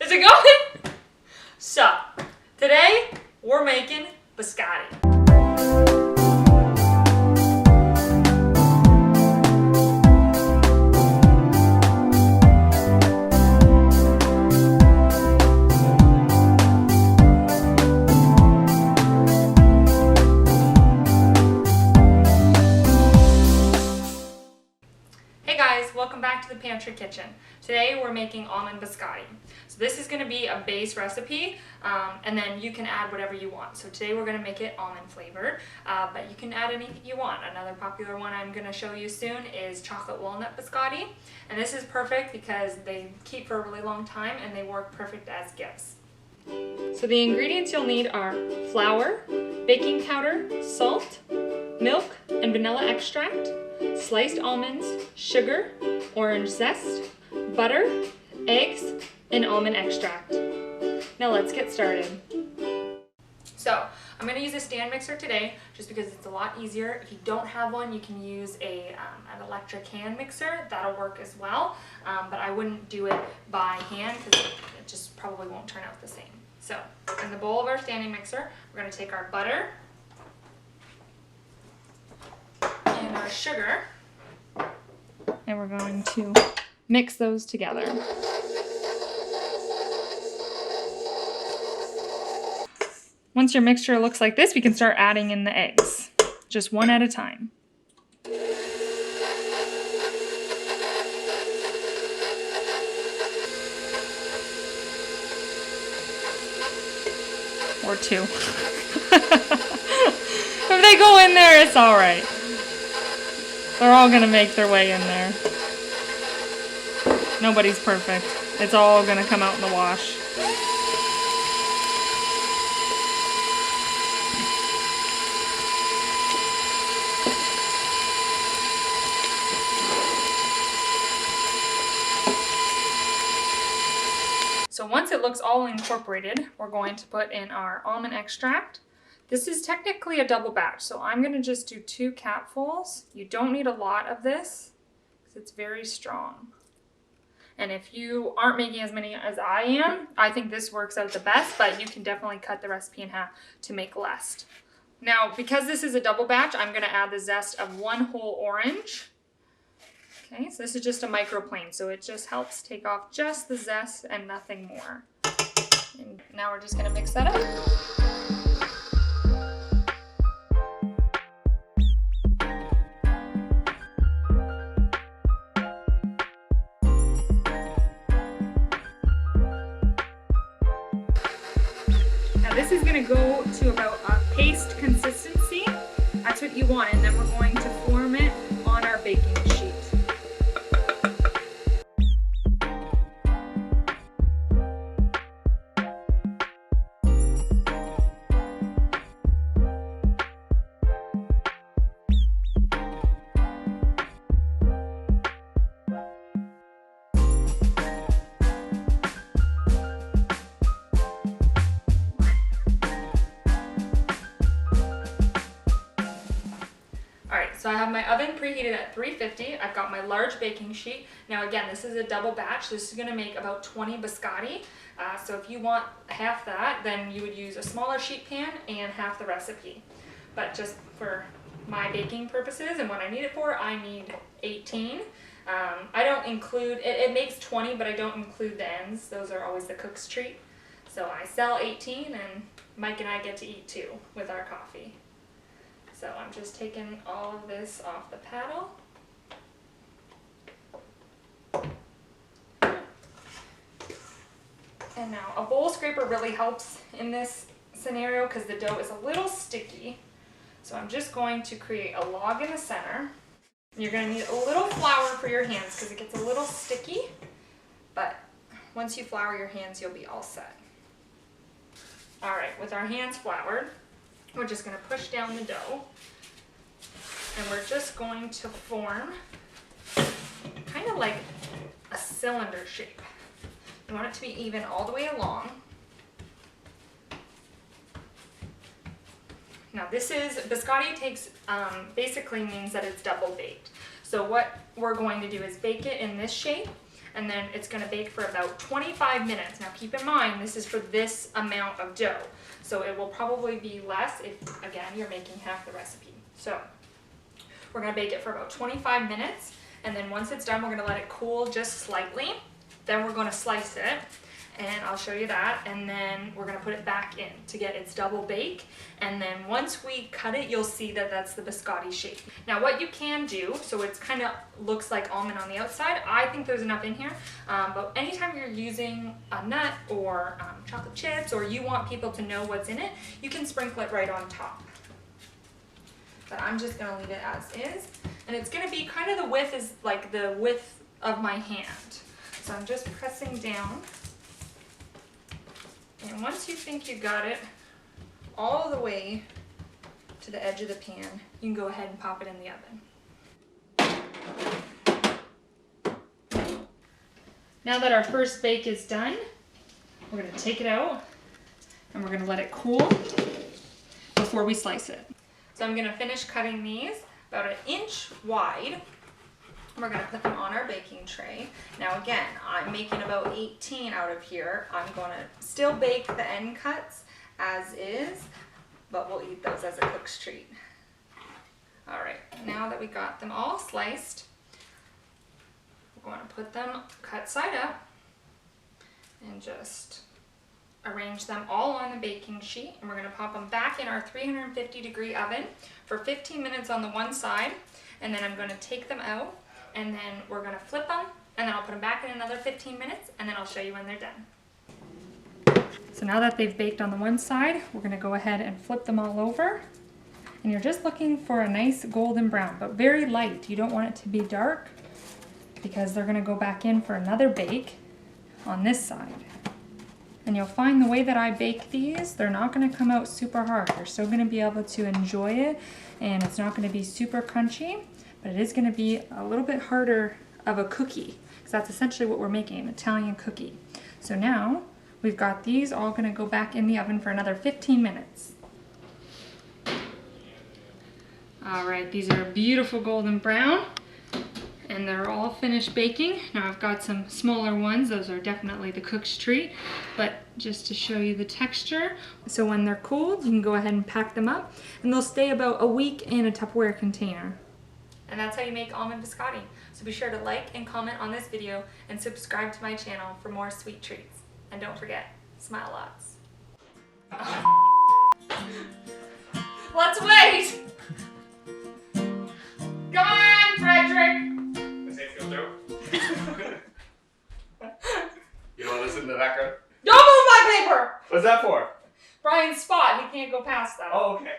Is it going? So, today we're making biscotti. Hey guys, welcome back to the Pantry Kitchen. Today we're making almond biscotti. So this is going to be a base recipe, and then you can add whatever you want. So today we're going to make it almond flavored, but you can add anything you want. Another popular one I'm going to show you soon is chocolate walnut biscotti, and this is perfect because they keep for a really long time and they work perfect as gifts. So the ingredients you'll need are flour, baking powder, salt, milk, and vanilla extract, sliced almonds, sugar, orange zest, butter, eggs, and almond extract. Now let's get started. So I'm going to use a stand mixer today just because it's a lot easier. If you don't have one, you can use an electric hand mixer. That'll work as well, but I wouldn't do it by hand because it just probably won't turn out the same. So in the bowl of our standing mixer, we're going to take our butter and our sugar, and we're going to mix those together. Once your mixture looks like this, we can start adding in the eggs, just one at a time. Or two. If they go in there, it's all right. They're all gonna make their way in there. Nobody's perfect. It's all gonna come out in the wash. So once it looks all incorporated, we're going to put in our almond extract. This is technically a double batch, so I'm going to just do 2 capfuls. You don't need a lot of this because it's very strong. And if you aren't making as many as I am, I think this works out the best, but you can definitely cut the recipe in half to make less. Now, because this is a double batch, I'm going to add the zest of 1 whole orange. Okay, so this is just a microplane, so it just helps take off just the zest and nothing more. And now we're just going to mix that up. This is going to go to about a paste consistency. That's what you want, and then we're going to form it on our baking sheet. So I have my oven preheated at 350. I've got my large baking sheet. Now again, this is a double batch. This is going to make about 20 biscotti. So if you want half that, then you would use a smaller sheet pan and half the recipe. But just for my baking purposes and what I need it for, I need 18. I don't include, it makes 20, but I don't include the ends. Those are always the cook's treat. So I sell 18 and Mike and I get to eat 2 with our coffee. So I'm just taking all of this off the paddle. And now a bowl scraper really helps in this scenario because the dough is a little sticky. So I'm just going to create a log in the center. You're going to need a little flour for your hands because it gets a little sticky. But once you flour your hands, you'll be all set. All right, with our hands floured, we're just going to push down the dough, and we're just going to form kind of like a cylinder shape. You want it to be even all the way along. Now this is, biscotti takes, basically means that it's double baked. So what we're going to do is bake it in this shape, and then it's gonna bake for about 25 minutes. Now keep in mind, this is for this amount of dough. So it will probably be less if, again, you're making half the recipe. So we're gonna bake it for about 25 minutes, and then once it's done, we're gonna let it cool just slightly. Then we're gonna slice it, and I'll show you that, and then we're gonna put it back in to get its double bake, and then once we cut it, you'll see that that's the biscotti shape. Now what you can do, so it's kind of looks like almond on the outside, I think there's enough in here, but anytime you're using a nut or chocolate chips, or you want people to know what's in it, you can sprinkle it right on top. But I'm just gonna leave it as is, and it's gonna be kind of the width is like the width of my hand. So I'm just pressing down. And once you think you got it all the way to the edge of the pan, you can go ahead and pop it in the oven. Now that our first bake is done, we're going to take it out and we're going to let it cool before we slice it. So I'm going to finish cutting these about 1 inch wide. We're going to put them on our baking tray. Now again, I'm making about 18 out of here. I'm going to still bake the end cuts as is, but we'll eat those as a cook's treat. All right, now that we got them all sliced, we're going to put them cut side up and just arrange them all on the baking sheet. And we're going to pop them back in our 350-degree oven for 15 minutes on the one side, and then I'm going to take them out, and then we're going to flip them, and then I'll put them back in another 15 minutes, and then I'll show you when they're done. So now that they've baked on the one side, we're going to go ahead and flip them all over. And you're just looking for a nice golden brown, but very light. You don't want it to be dark because they're going to go back in for another bake on this side. And you'll find the way that I bake these, they're not going to come out super hard. You're still going to be able to enjoy it, and it's not going to be super crunchy. But it is going to be a little bit harder of a cookie, because that's essentially what we're making, an Italian cookie. So now we've got these all going to go back in the oven for another 15 minutes. All right, these are beautiful golden brown, and they're all finished baking. Now I've got some smaller ones. Those are definitely the cook's treat, but just to show you the texture. So when they're cooled, you can go ahead and pack them up, and they'll stay about a week in a Tupperware container. And that's how you make almond biscotti. So be sure to like and comment on this video and subscribe to my channel for more sweet treats. And don't forget, smile lots. Let's wait! Come on, Frederick! Does it feel through? You don't want to listen to the background? Don't move my paper! What's that for? Brian's spot, he can't go past that. Oh, okay.